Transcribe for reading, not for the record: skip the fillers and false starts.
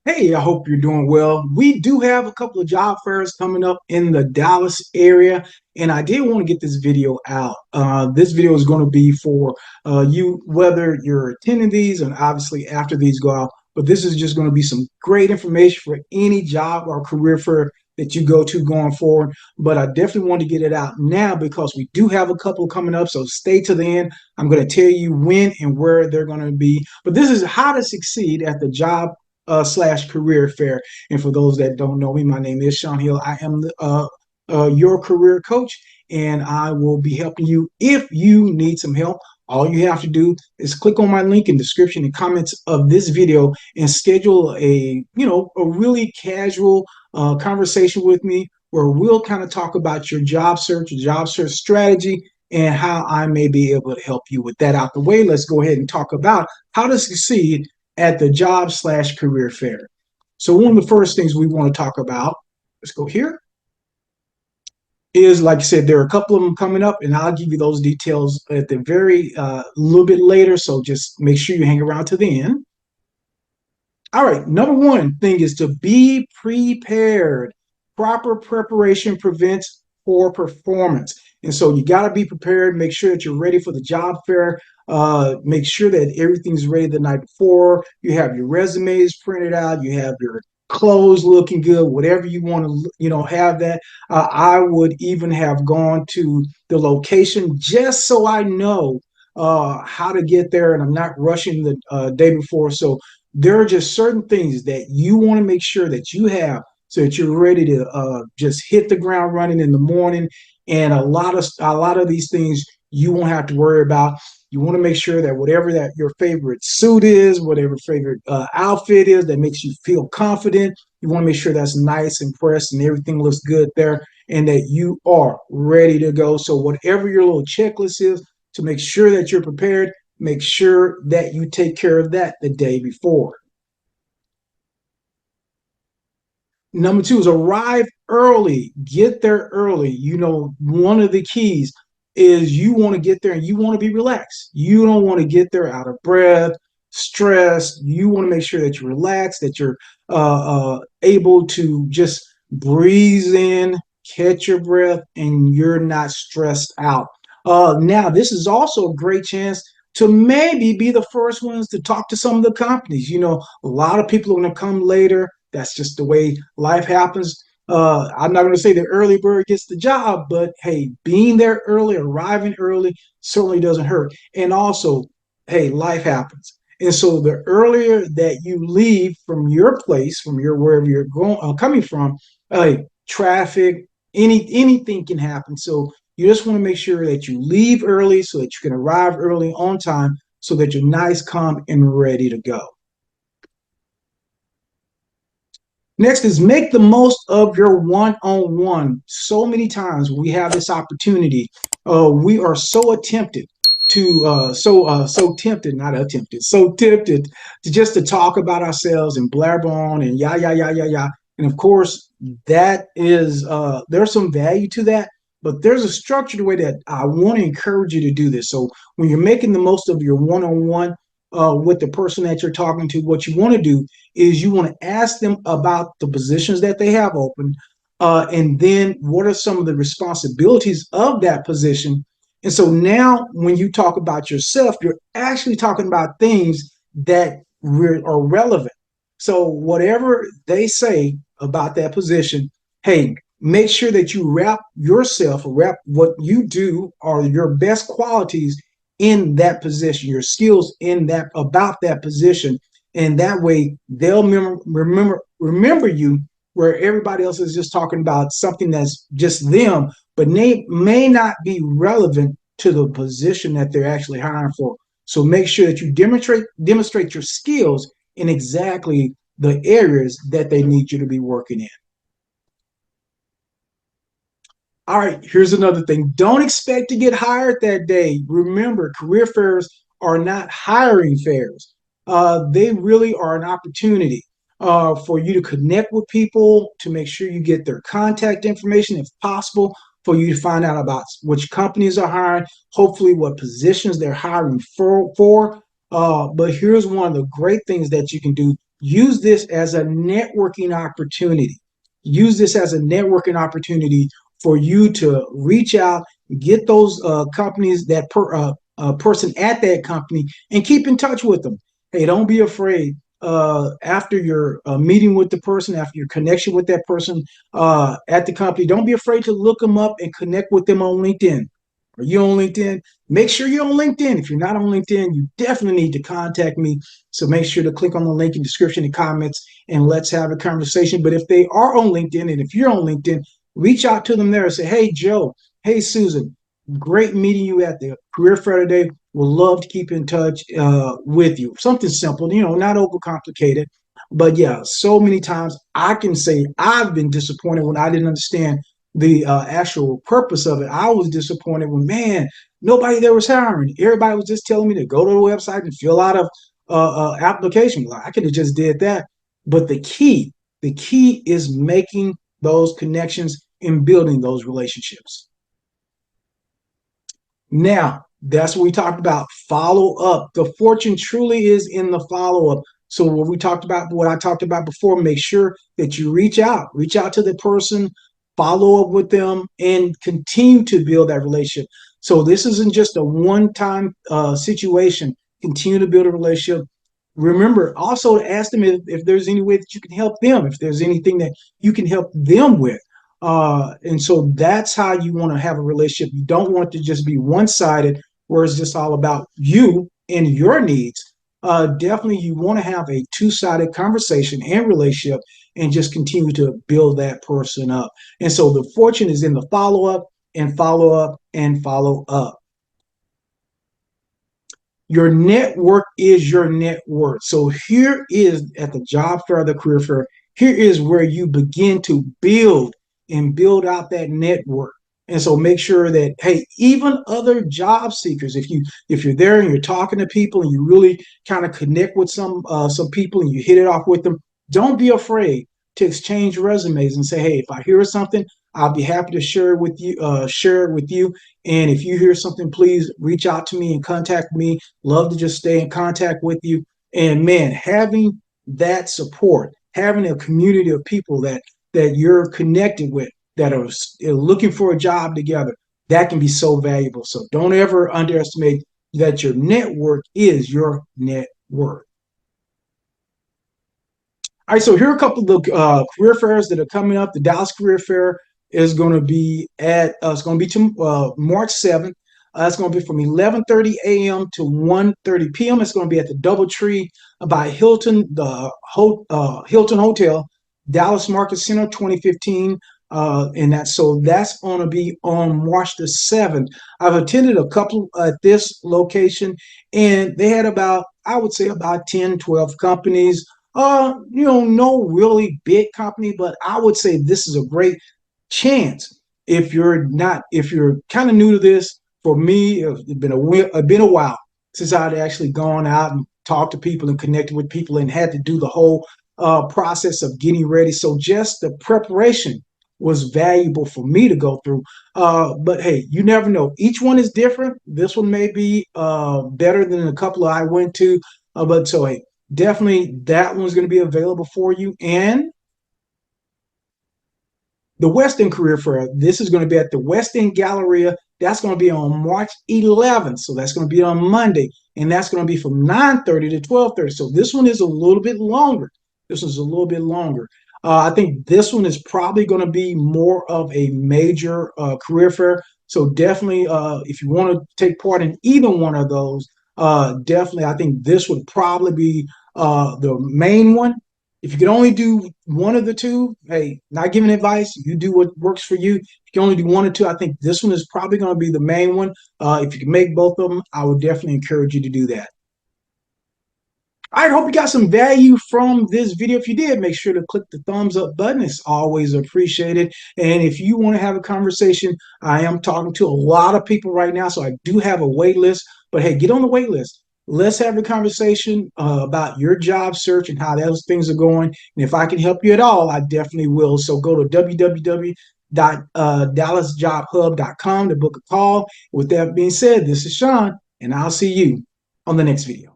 Hey, I hope you're doing well. We do have a couple of job fairs coming up in the Dallas area, and I did want to get this video out. This video is going to be for you, whether you're attending these and obviously after these go out, but this is just going to be some great information for any job or career fair that you go to going forward. But I definitely want to get it out now because we do have a couple coming up, so stay to the end. I'm going to tell you when and where they're going to be. But this is how to succeed at the job slash career fair. And for those that don't know me, my name is Sean Hill. I am your career coach, and I will be helping you if you need some help. All you have to do is click on my link in the description and comments of this video and schedule a really casual conversation with me where we'll kind of talk about your job search strategy, and how I may be able to help you with that out the way. Let's go ahead and talk about how to succeed at the job slash career fair. So one of the first things we want to talk about, let's go here, is like I said, there are a couple of them coming up, and I'll give you those details at the very little bit later. So just make sure you hang around to the end. All right, number one thing is to be prepared. Proper preparation prevents poor performance. And so you got to be prepared, make sure that you're ready for the job fair. Make sure that everything's ready the night before. You have your resumes printed out, you have your clothes looking good, whatever you want to, have that. I would even have gone to the location just so I know how to get there and I'm not rushing the day before. So there are just certain things that you want to make sure that you have so that you're ready to just hit the ground running in the morning. And a lot of these things you won't have to worry about. You want to make sure that whatever that your favorite suit is, whatever favorite outfit is that makes you feel confident, you want to make sure that's nice and pressed and everything looks good there, and that you are ready to go. So whatever your little checklist is to make sure that you're prepared, make sure that you take care of that the day before. Number two is arrive early. Get there early. One of the keys is you want to get there and you want to be relaxed. You don't want to get there out of breath, stressed. You want to make sure that you're relaxed, that you're able to just breathe in, catch your breath, and you're not stressed out. Now, this is also a great chance to maybe be the first ones to talk to some of the companies. A lot of people are going to come later. That's just the way life happens. I'm not going to say the early bird gets the job, but hey, being there early, arriving early certainly doesn't hurt. And also, hey, life happens. And so the earlier that you leave from your place, from your wherever you're going, coming from, traffic, anything can happen. So you just want to make sure that you leave early so that you can arrive early on time so that you're nice, calm, and ready to go. Next is make the most of your one-on-one. So many times we have this opportunity. We are so attempted to so tempted to just to talk about ourselves and blabber on and yeah. And of course, that is there's some value to that, but there's a structured way that I want to encourage you to do this. So when you're making the most of your one-on-one with the person that you're talking to, what you want to do is you want to ask them about the positions that they have open, and then what are some of the responsibilities of that position. And so now when you talk about yourself, you're actually talking about things that are relevant. So whatever they say about that position, hey, make sure that you wrap what you do or your best qualities in that position, your skills in that about that position, and that way they'll remember you, where everybody else is just talking about something that's just them, but may not be relevant to the position that they're actually hiring for. So make sure that you demonstrate your skills in exactly the areas that they need you to be working in. All right, here's another thing. Don't expect to get hired that day. Remember, career fairs are not hiring fairs. They really are an opportunity for you to connect with people, to make sure you get their contact information if possible, for you to find out about which companies are hiring, hopefully what positions they're hiring for. But here's one of the great things that you can do. Use this as a networking opportunity. Use this as a networking opportunity for you to reach out, get those companies, person at that company, and keep in touch with them. Hey, don't be afraid. After your meeting with the person, after your connection with that person at the company, don't be afraid to look them up and connect with them on LinkedIn. Are you on LinkedIn? Make sure you're on LinkedIn. If you're not on LinkedIn, you definitely need to contact me. So make sure to click on the link in the description and comments and let's have a conversation. But if they are on LinkedIn and if you're on LinkedIn, reach out to them there and say, hey, Joe, hey, Susan, great meeting you at the career fair today. We'll love to keep in touch with you. Something simple, not overcomplicated. But yeah, so many times I can say I've been disappointed when I didn't understand the actual purpose of it. I was disappointed when, man, nobody there was hiring. Everybody was just telling me to go to the website and fill out a application. I could have just did that. But the key is making those connections and building those relationships. Now, that's what we talked about. Follow up. The fortune truly is in the follow up. So what I talked about before, make sure that you reach out to the person, follow up with them, and continue to build that relationship. So this isn't just a one-time situation. Continue to build a relationship. Remember also to ask them if there's any way that you can help them, if there's anything that you can help them with. And so that's how you want to have a relationship. You don't want to just be one-sided, where it's just all about you and your needs. Definitely, you want to have a two-sided conversation and relationship, and just continue to build that person up. And so the fortune is in the follow-up and follow up and follow up. Your network is your net worth. So here is at the job fair, the career fair, here is where you begin to build out that network. And so make sure that, hey, even other job seekers, if you're there and you're talking to people and you really kind of connect with some people and you hit it off with them, don't be afraid to exchange resumes and say, hey, if I hear something, I'll be happy to share it with you. And if you hear something, please reach out to me and contact me. Love to just stay in contact with you. And man, having that support, having a community of people that you're connected with that are looking for a job together, that can be so valuable. So don't ever underestimate that your network is your net worth. All right, so here are a couple of the career fairs that are coming up. The Dallas Career Fair is going to be March 7th. It's going to be from 11:30 a.m. to 1:30 p.m. It's going to be at the DoubleTree by Hilton, the Hilton Hotel, Dallas Market Center, 2015. And that's going to be on March the 7th. I've attended a couple at this location, and they had I would say about 10, 12 companies. No really big company, but I would say this is a great chance if you're kind of new to this. For me, it's been a while since I'd actually gone out and talked to people and connected with people and had to do the whole process of getting ready. So just the preparation was valuable for me to go through. But hey, you never know. Each one is different. This one may be better than a couple I went to. But so hey, definitely that one's going to be available for you. And the West End Career Fair, this is going to be at the West End Galleria. That's going to be on March 11th. So that's going to be on Monday. And that's going to be from 9:30 to 12:30. So this one is a little bit longer. This one's a little bit longer. I think this one is probably going to be more of a major career fair. So definitely, if you want to take part in either one of those, definitely, I think this would probably be the main one. If you can only do one of the two, hey, not giving advice, you do what works for you. If you can only do one or two, I think this one is probably going to be the main one. If you can make both of them, I would definitely encourage you to do that. I hope you got some value from this video. If you did, make sure to click the thumbs up button. It's always appreciated. And if you want to have a conversation, I am talking to a lot of people right now, so I do have a wait list. But hey, get on the wait list. Let's have a conversation about your job search and how those things are going. And if I can help you at all, I definitely will. So go to www.dallasjobhub.com to book a call. With that being said, this is Sean, and I'll see you on the next video.